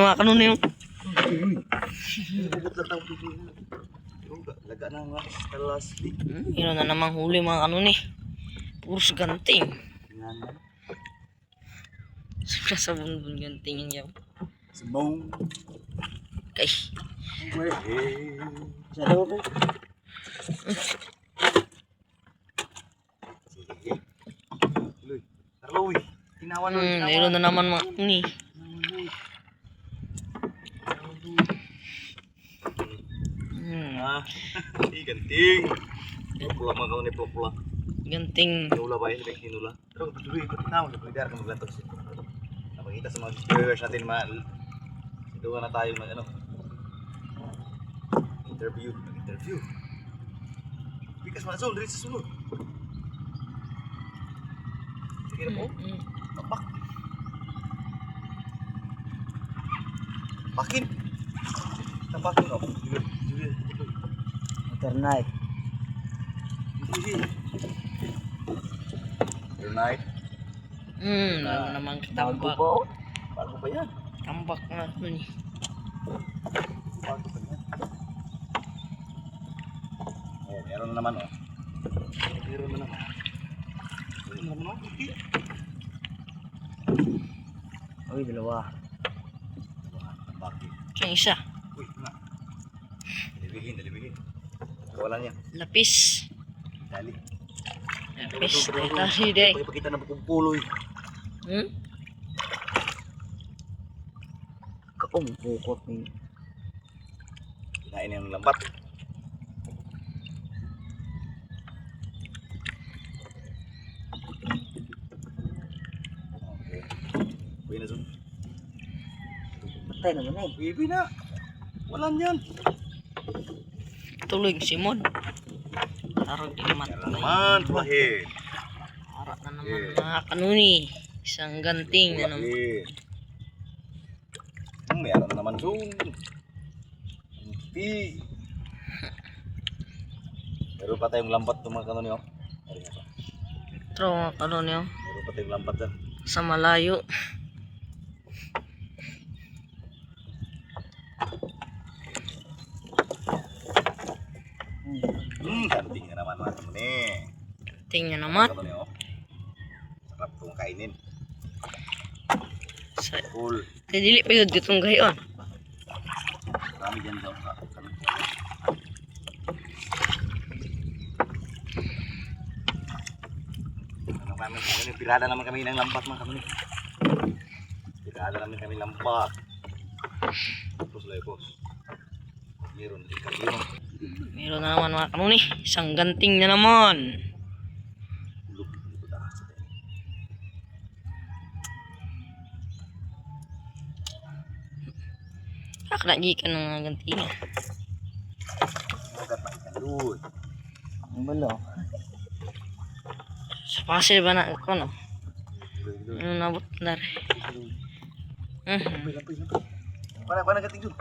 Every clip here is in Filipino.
mga kanuni yung. Laga na nga sa last week. Meron na namang huli mga kanuni. Puros ganting. Sobra sa bunbun ganting yan. Sabong. Kay. Salo ko. Sige. Luy. Tarloy. Tinawan mo. Meron na naman mga kanuni. Ganting. Pula mga kauni pula. Ganting. Hinula ba yun? Hinula. Pero tuloy ko tinaw. Nagpagdara ka maglantok siya. Napakita sa mga viewers natin ito na tayo mag interview. Bikas masol, dito sa sulod. Sige na po. Tapak. Pakin. Tapakin ako. Ternite. Ternite. Meron namang tambak. Bago pa yan. Tambak na kanuni. Bago pa yan. Oh, meron na naman oh. Meron na naman. Meron na naman. Uy, dalawa. Bakit? Yung isa. Uy, nga. Dalibihin. Wala niya. Lapis. Dali. Lapis. Dali day. Pagkita na pagpumpuloy. Kaong bukot ni. Kinain yung lambat. Okay. Uwi na son. Patay naman eh. Uwi na. Wala niyan. Tuloy si Mon. Tarog di naman. Naman, tumahid. Harap na naman mga kanuni. Isang ganting na naman. Meron na naman son. Hindi. Meron pa tayong lambat ng mga kanoni oh. Ito mga kanuni oh. Meron pa tayong lambat dyan. Sa malayo. Ganting na naman mga kanoni. Tingnan naman. Kanoni oh. Sarap itong kainin. Sa Cool. dili pa yun ditong gayon. Marami dyan daw. Ano kami? Pirada naman kami ng lambat mga kanoni. Pirada naman kami lambat. Tapos lepos. Meron din kami. Meron na naman mga kanuni. Isang ganting na naman. Nakalagi ka ng mga ganting. Agad pa ikan doon. Ang balo. Sa pasil ba na ako no? Ano nabot na rin. Para gating doon.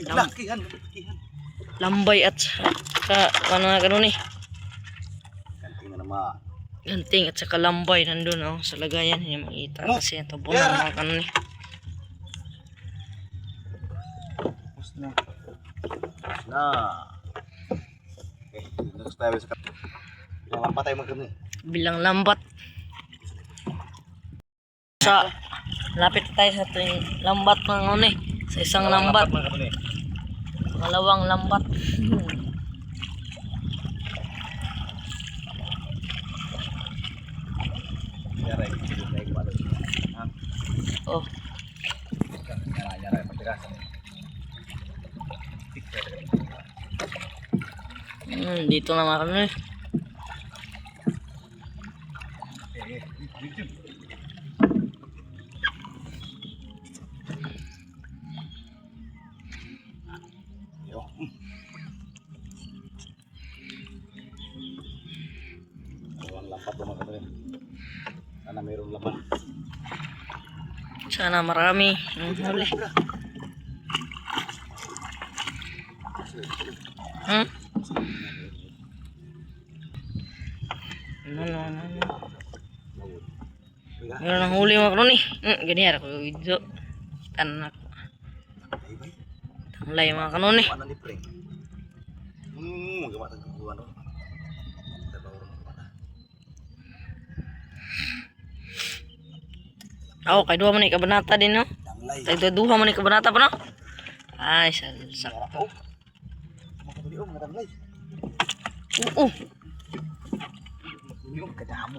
Lakihan. Lambay at saka ano na kanuni. Ganting na naman. Ganting at saka lambay nandun oh, sa lagayan. Hindi makita kasi ito po na mga kanuni. Na. Okay, next tayo sa ilang lambat tayo magkano eh. Bilang lambat. Sa lapit tayo sa tuwing lambat mga kanuni. Sa isang lambat. Malawang lambat. Yaray, tayo kumalo. Oh, Yaray, patirasan. dito na mga kanuni. Ang lambat mo mga kanuni. Sana mayroong laman. Sana marami. Huli. Meron ng huli mga kanuni. Ganyan ako video. Tanan ako. Ay, bay. Tanglay mga kanon eh. Ano ni pre? Magawa tayong kukuha no. Trabaho ng mata. Ako, kay duha man ni kabanata din no. Tanglay. Kay duha man ni kabanata pa no. Ay, sakto. Makabili mga tanglay. Oo. Yung kadamo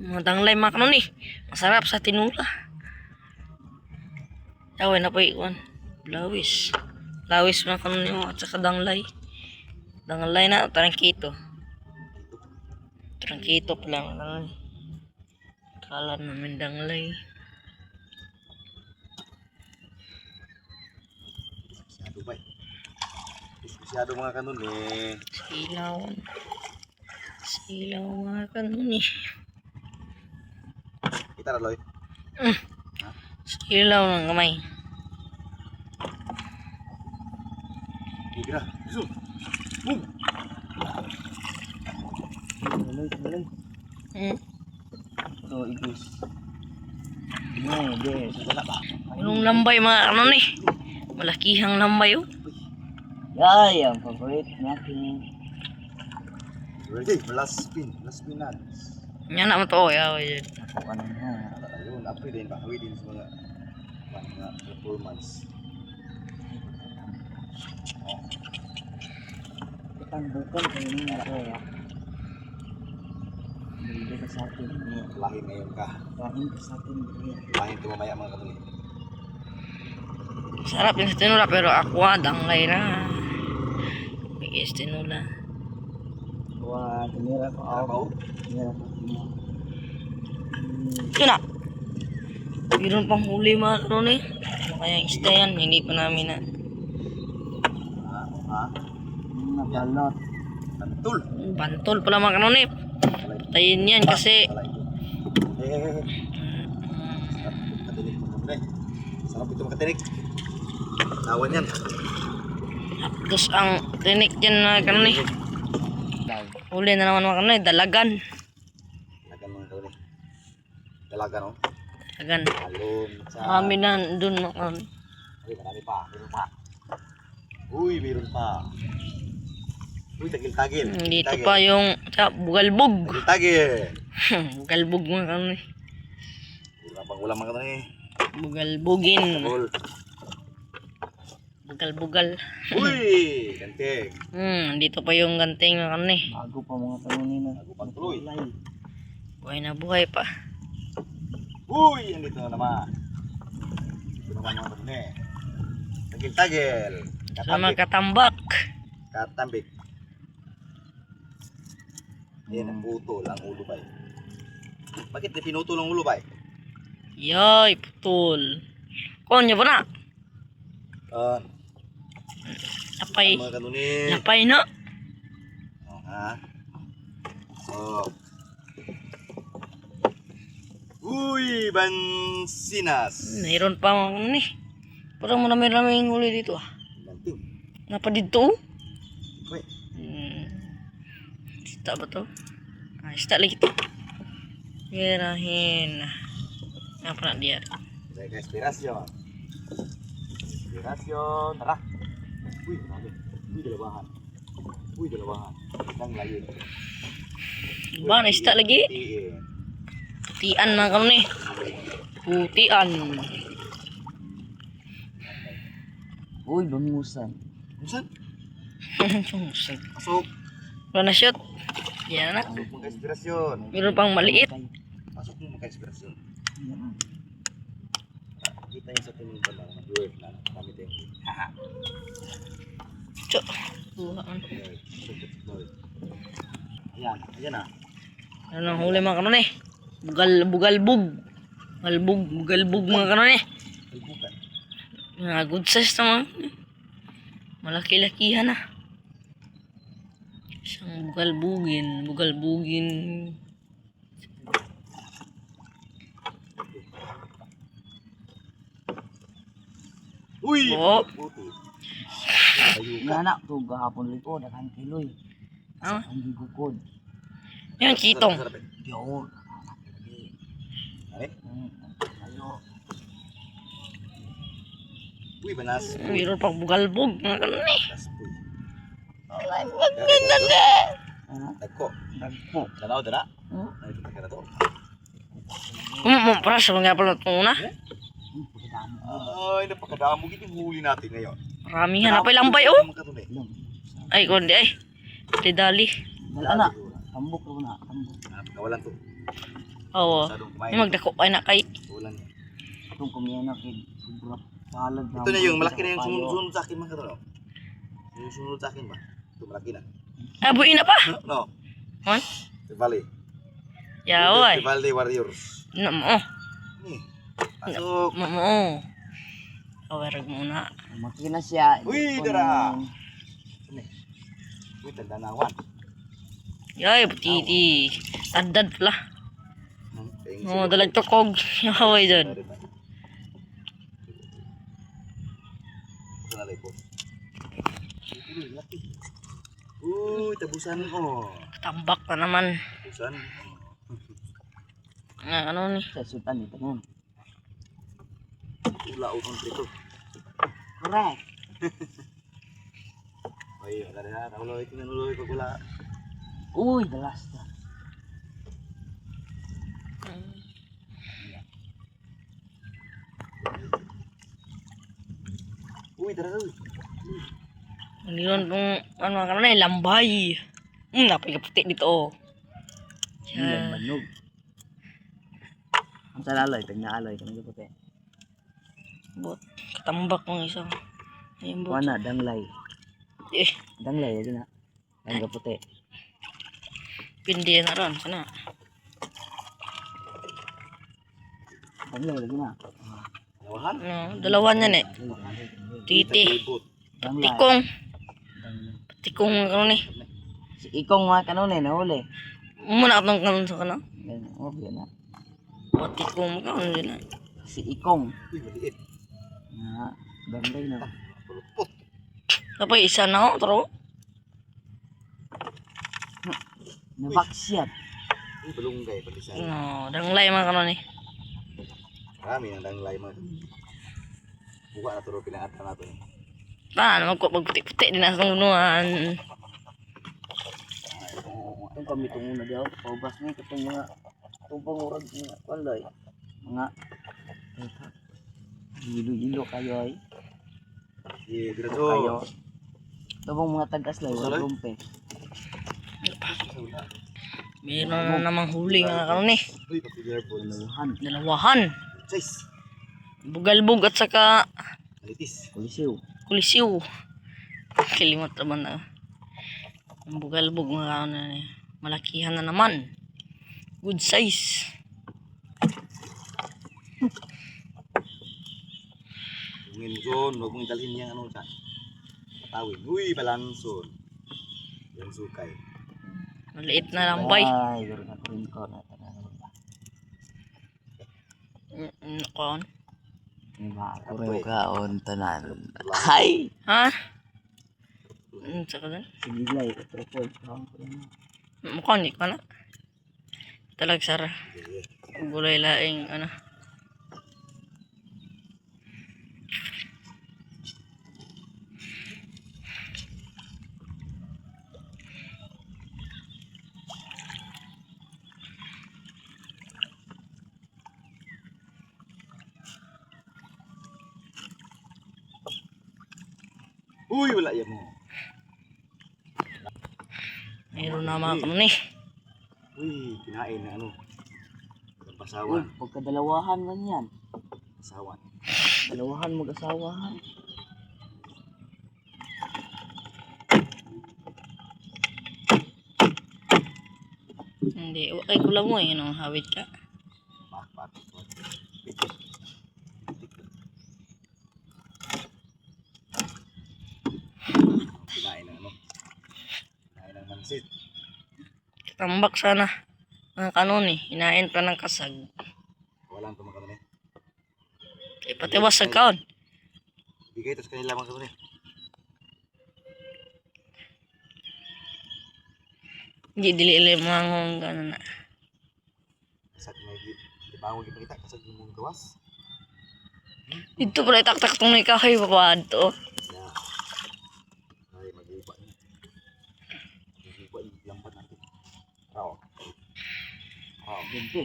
Mga tanglay mga kanon eh. Masarap sa tinula. Away na pa iwan. Lawis. Lawis mga kanon mo at saka danglay. Danglay na, trangkito. Trangkito pala mga kanon. Kala namin danglay. Masyado bay. Masyado mga kanon eh. Silaw. Silaw mga kanon eh. Kita na Loy. Silaw ng kamay. Sige na. Iso. Boom. Tuloy. So, igis. Yes. Wala ba? Yung lambay mga kanon eh. Malakihang lambay oh. Yay, ang favorite natin. Ready? Last spin na. Nya na mo to oh. Yaway. Ako ka naman ha. Ayun, upgrade din. Bakawi din sa mga performance. Bukan kayo nung ako ya. Hindi ka sa atin. Lahin ngayon ka. Kain ka sa atin. Lahin tumamaya mga kanon. Sarap yung tinula pero ako danglay na. Bigis tinula. Wah, tumira ko ako. Tumira ko. Yun na. Meron pang huli mga kanon eh. Ano kaya isda yan? Hindi pa namin na. Ha? Nabalot. Tantul. Bantol pala mga kanon eh. Tayin yan kasi Katinik mo muna eh. Sarap ito makatinik. Tawan yan. tapos ang tinik dyan mga kanon eh. Huli na naman mga kanon eh. Dalagan. Dalagan mga kanon eh. Dalagan oh. Dalagan. Alon sa... Kami na dun mga kanon. Uy, marami pa. Meron pa. Uy, meron pa. Uy, tagil-tagil. Dito pa yung bugalbog. Tagil-tagil. Bugalbog mga kanon eh. Wala pang ulam mga kanon eh. Bugalbugin. Tagol. Bugal-bugal. Uy, gantig. Dito pa yung ganting mga kanon eh. Bago pa mga tanunin na. Bago pang tuloy. Buhay na buhay pa. Uy, andito na naman. Ito naman mga kanon eh. Tagil-tagil. Sama katambak. Katambik. Yan ang putol ang ulo bay. Bakit di pinutol ang ulo bay? Yay, putol. Konyo ba na? Napay. Mga kanunin. Napay na. Ha? Oh. Uy, bansinas. Mayroon pa mga kanon eh. Parang marami-raming huli dito ah. Ganting. Napa dito? Uy, Sita ba to? Sita lagi to. Gerahin. Apa nak dia? Jaga inspirasyon. Inspirasyon. Tara. Uy, marami. Uy, dalawahan. Uy, dalawahan. Isang layin. Ba, sita lagi? Tiin. Putian mga kanon eh. Putian. Uy, bangusan. Saan? Sungsag. Pasok. Wala na shoot. Yan na. Pasok mga inspirasyon. Meron pang maliit. Pasok mo mga inspirasyon. Yan. Kita yung sa tingin pa mga dwarf na kami din. Haha. Cok. Tuhaan. Ayan, ayan na. Ano nang huli mga kanon eh? Bugalbug. Bugalbug mga kanon eh. Ay, bukan. Mga good size naman. Malaki-lakihan na. Isang bugalbugin. Uy! Oh. Puti. Nga na, ito gahapon liko, dakan kiloy. Ah, Ang gigukod. yan kitong. Sarap, sarap, eh. Yo. Ano? Ayo. Uy, banas. Mayroon pang bugalbog. Mga kanon eh. Banas po. Ah, Dagko. dagpo. Tanaw dara. Hmm? Ay, kita ka na to. Para sa mga pala itong una. Ay, napakadamo gini yung huli natin ngayon. Maramihan na pa lambay oh. Ilang. Ay, kundi ay. Dali. Dala na. Tambok ko na. Tambok. Napakawalan to. Oo. Masyadong kumain. May magdako ay na kay. Walan yan. Itong kumiyanak eh. Sobrang palad na. Ito na yung malaki na yung sunod sa akin mga kato. Yung sunod sa akin ba? Ito malaki na. Aboy na pa. No, Hon? Tivali. Yaw ay. Tivali Warriors. Namo. Ni. Pasok. Namo. Kawerag muna. Makina siya. Uy, Ito dara. na- Ni. Uy, tandanawan. Yay, butiti. Tadad pala. Thank Oo, dalag tukog. Yung haway dyan. Ito na po. Uy, laki. Uy, tabusan ko. Tambak na naman. Tabusan. Ano ni? Sa sultan ito nun. Ula o kontrito. Correct. Ay, wala na. Nauloy, tinuloy pag wala. Uy, the last na. Uy, tara uy. Niliwan pong ano ka na lambay. Napakaputi dito oh. Ilan Yan. manog. Ang salaloy, pag naaloy, kami ko puti. Bot. Katambak mong isa. Ayun bot. Wana, danglay. Eh, Danglay, yun na. Ang puti. pindi na ron. Sana. Danglay, lagi na. Nawahan. Ano, dalawan yan eh. Titi. Ibot. Danglay. Tikong. Danglay. Tikong ano ni. Si Ikong mga kanon eh, nahuli. Muna katong kanon sa kana. Ganyan, oh, yan na. O tikong mo kanon din na. Si Ikong. Uy, maliit. Nga, danglay na. Pulupot. Kapag isa na ako, taro. Nabaksyat. Uy, balunggay. Palisan. No, danglay mga kanon ni. Marami ang danglay mga. Buka na turo pinangatan natin. Magputi-puti din na sa unuan. Itong kami itong una daw. Paubas na itong mga itong pangurag mga walay. Mga hilo-hilo kayo ay. Sige, Kayo. diretso. Ito pong mga tagas-lay. Salay? Walang rumpe. Meron na namang huli nga kanon ni. Uy, papigar po. Dalawahan. Dalawahan. Size. Bugalbog at saka Malitis. Kulisiw. kulisiw. Kilimot naman na. Ang bugalbog mga kanon ni. Malakihan na naman. Good size. Tungin son, huwag mong dalhin niyang ano dyan. Patawin. Uy, balanson. Yung sukay. Maliit na lambay. Ay, garo na ko rin ko na tanong ba. Kon. Kureo kaon tanan. Ay. Ha? Saka din. Sige lay, tripod kaon ko na. Mukhang di ko na. Talag sara. Sige. Gulay laing ano. Uy, wala yan mo. Mayroon na mga kanon ni. Uy, kinain na ano. Uy, Pasawan. pagkadalawahan man yan. Pasawan. Dalawahan mag-asawahan. Hindi. Wakay ko lang mo eh. Ano, hawit ka. Pak, pak. Kinain na ano. Kinain ng mansit. Tambak sana. Mga kanon eh. Hinain pa ng kasag. Walang tumakaroon eh. Eh, pati wasag kaon. Bigay ito sa kanila mga karoon eh. Hindi dili mga gano'n na. Kasag na di ba ako ipakita kasag yung mong gawas. Dito pala itaktak tong may kahoy babad to. Yeah. Ay, mag-upa niya. Mag-upa yung lambat natin. Oo. Oo. Ganti.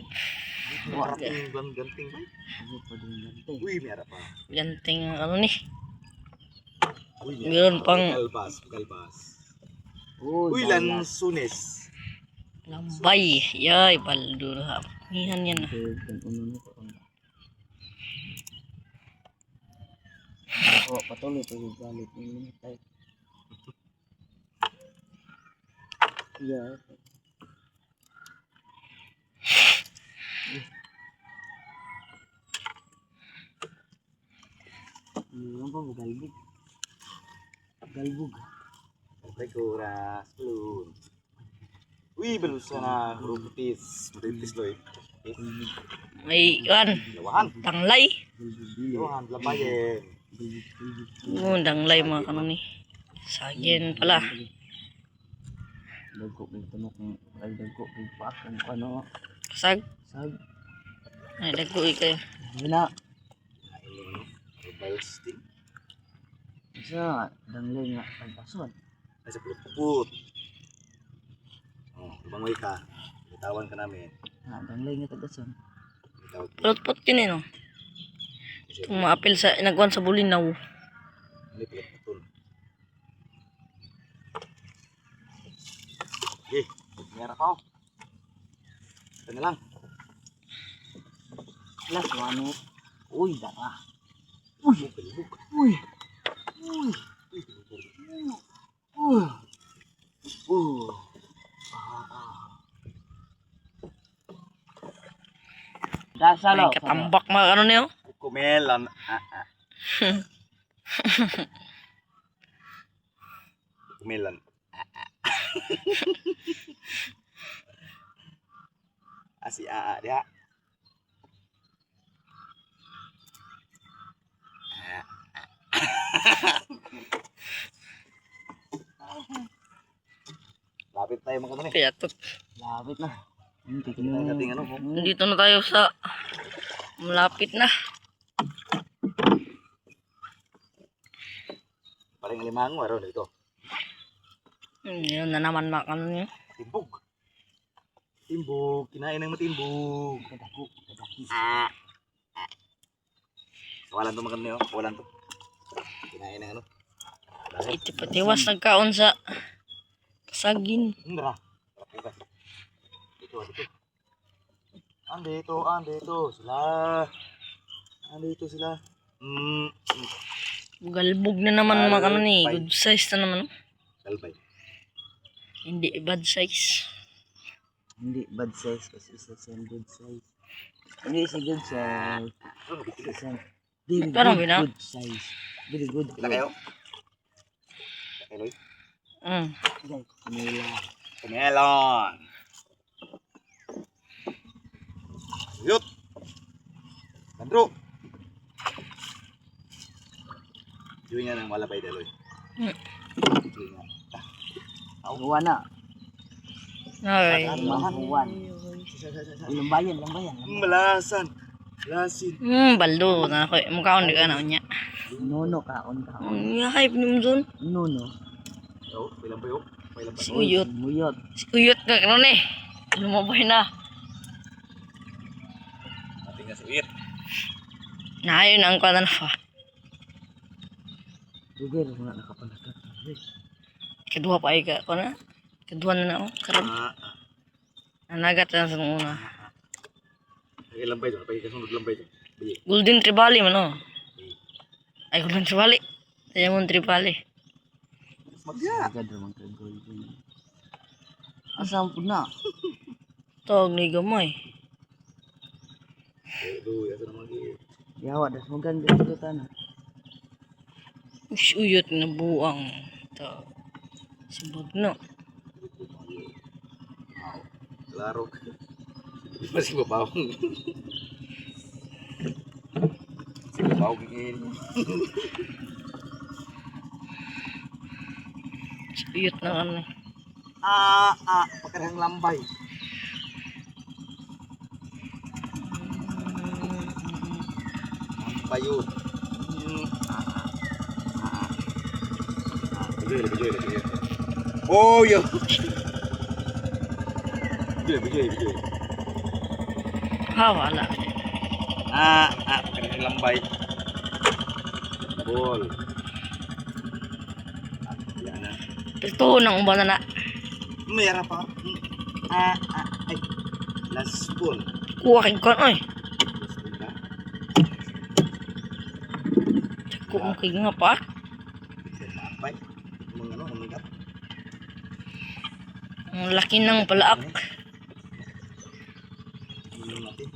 Ganting ba? Ano pa din ganti? Uy, may harap pa. Ganting ano ni. Uy, Meron pang Galbas. Uy, Uy, lansunes. lambay. Yay, baldo ha. Hihan yan na. Oh, patuloy pa yung galit ni tayo. Yeah. Ano ba galbog? Galbog. Rekoras, balloon. Uy, balusa na. Rupitis. Rupitis, loy. May kan. Lawahan. Tanglay. Lawahan, labayen. Danglay mga kanon ni. Sagin pala. Dagko kay tunok ng ay dagko kay pak ang ano. Kasag. Sag. Ay, dagko kayo. Wala. Herbal sting. Isa danglay nga pagpason. Ay, sa puput. Oh, lumangoy ka. Bitawan ka namin. Ha, danglay nga tagason. Bitawag po. Pulot-put yun eh no. Itong maapil sa nagwan sa bulinaw. Hindi pala putol. Okay, mayara pa ako. Ito na lang. Plus wano. Uy, dara. Uy, kalibog. Uy. Uy. Dasalo. Ay, katambak mga kanon niyo. Kumelan. Kumelan. Asi dia. Lapit tayo mga kanil. Kaya to. Labit na. Hindi ko Tingnan natin ano. Nandito na tayo sa malapit na. Paling limango araw dito. Yun na naman mga kanon niyo. Timbog. Timbog. Kinain ng matimbog. Kadako. Walan to mga kanil. Walan to. Kinain ng ano. Iti-patiwas nagkaon sa sagin. Indra. Dito. Andito sila. Andito sila. Galbog na naman mga kanon ni. Good size na naman. Salbay. Hindi bad size. Hindi bad size kasi isa siyang good size. Hindi isa good size. Isa very Parang good, bina. good size. Very good. Kita kayo? Eloy. Guys, nila. Melon. Yut. Landro. Yun nga ng malabay daloy. Yun nga. Huwa na. Ay. Huwan. Lambayan. Malasan. Lasin. Baldo na ako. Mukhaon di ka na niya. Nono kaon. Hype ni mo dun. Nono. Oh, pailan ba yun? Si Uyot. Muyot. Si Uyot ka kanon eh. Lumabay na. Ating nga si Uyot. Naayon ang kwa na pa. Lugar mga nakapanagat. Kedua pa ay ka. Kwa na? Kedua na na ako. Karoon. Nanagat na sa una. Ilang ba yun? Napay kasunod lang ba yun? Golden Tribali man o. Ay, Golden Tribali. Diamond Tribali. Magya. Agad naman kay golden. Asam po na. Tawag ni Gamay. Duy, asa naman yun? Yawa, das maganda dito tanah. Si Uyot na buang. Ito. Si Bugno. Klaro. Masih babawang. Babawang gigil. Si Uyot na ano. Pagkarang lambay. Lambay yun. Bijoy. Oh, yo. Bijoy. Wala. Kani lambay. Bol. Yan na. Ito nang uban na. Mayara pa. Ay. Last ball. Kuha kay kon oy. Last ball na. Kuha kay nga pa. Mapay. Mga ano, umigat. Ang laki ng palaak. Tingnan natin.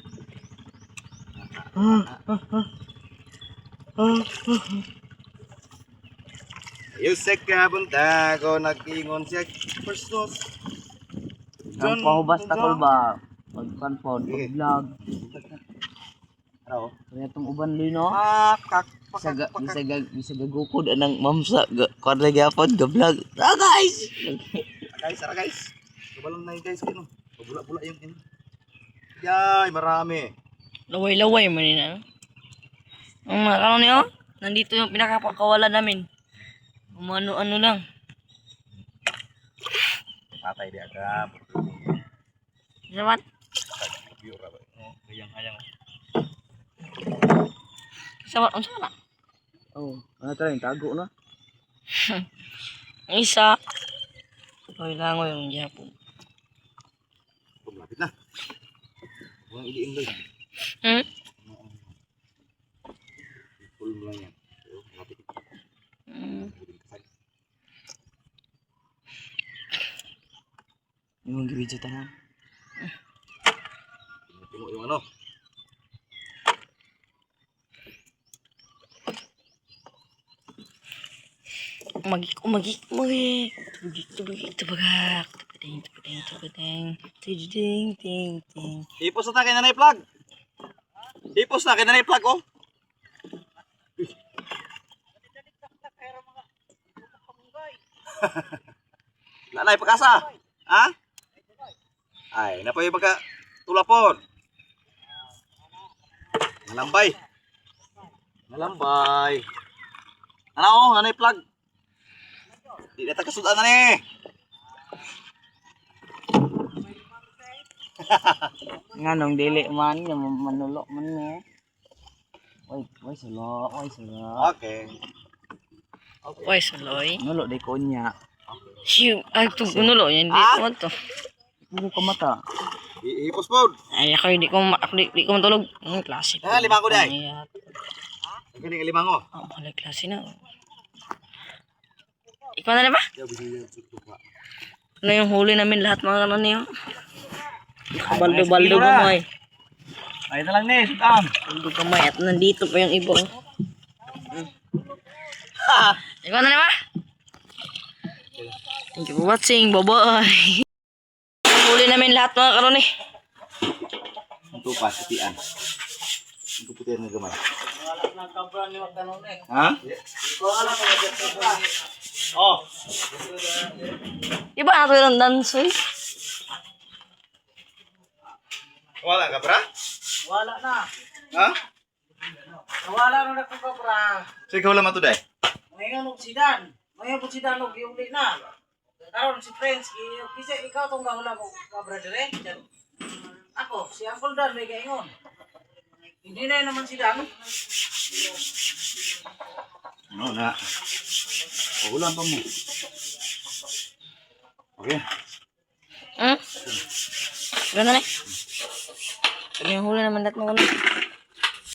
Yusek kabunta ko nag-ingon siya first nose. Ang pahubas takol ba? Pag-confront, pag-vlog. Ano? Kaya itong uban lino. Pakak. Bisa gagukod anang mamsa. Kuan lagi apod, ga-vlog. Ah guys! Guys. Kabalon na yung guys kino. Pabula-bula yung kino. Yay, marami. Laway-laway man yun. Ang mga kanon niyo, nandito yung pinakapakawalan namin. Umano-ano lang. Patay di agam. Sabat? View ra ba? Hayang-hayang. Sabat, unsa na? Oh, ano tayo, tago na. Ang isa. Oy langoy yung Japon. Lapit na. Huwag iliin doon. Full mo lang yan. Lapit. Yung video tanan. Tunggu yung ano. Umagi. Tubagak. Tubading. Ting. Ipos na tayo na na-plug. Ipos na, kaya na na-plug oh. Lalay pagkasa. Ha? Ay, napoy magka tulapon. Nalambay. Ano, nanay plug. Di na takasudan na ni. Nga nung dili man, manulo man eh. Oy, salo. Okay. Oy, saloy. Nulo di ko niya. Siyo, ay tugunulo yan. Di ko to. Hindi ko mata. Ipos po. Ay, ako di ko matulog. Ang klase po. Ah, lima ko day. Ay, Galing limang oh. malay klase na. Ikaw na ba? Ano yung huli namin lahat mga kanon niyo? Baldo gamay. Ay na lang ni, sutam. Baldo gamay at nandito pa yung ibong. Ikaw na ba? Thank you for watching. Bye-bye. Huli namin lahat mga kanon eh. Ito pa, sitian. Ito putihan ng gamay. Ha? Oh. Di ba nato yung dansoy? Wala ka, bra? Wala na. Ha? Wala na ko ka pra. Sige, wala man to, day. Ngayon og sidan. Ngayon og sidan og giuli na. Karon si friends kisa ikaw tong gahula mo ka brother eh. Ako si Uncle Dan may gaingon. Hindi na naman si Dan. No, na. Ulan pa mo. Okay. Gano'n eh. Yung huli naman lahat mga kanon.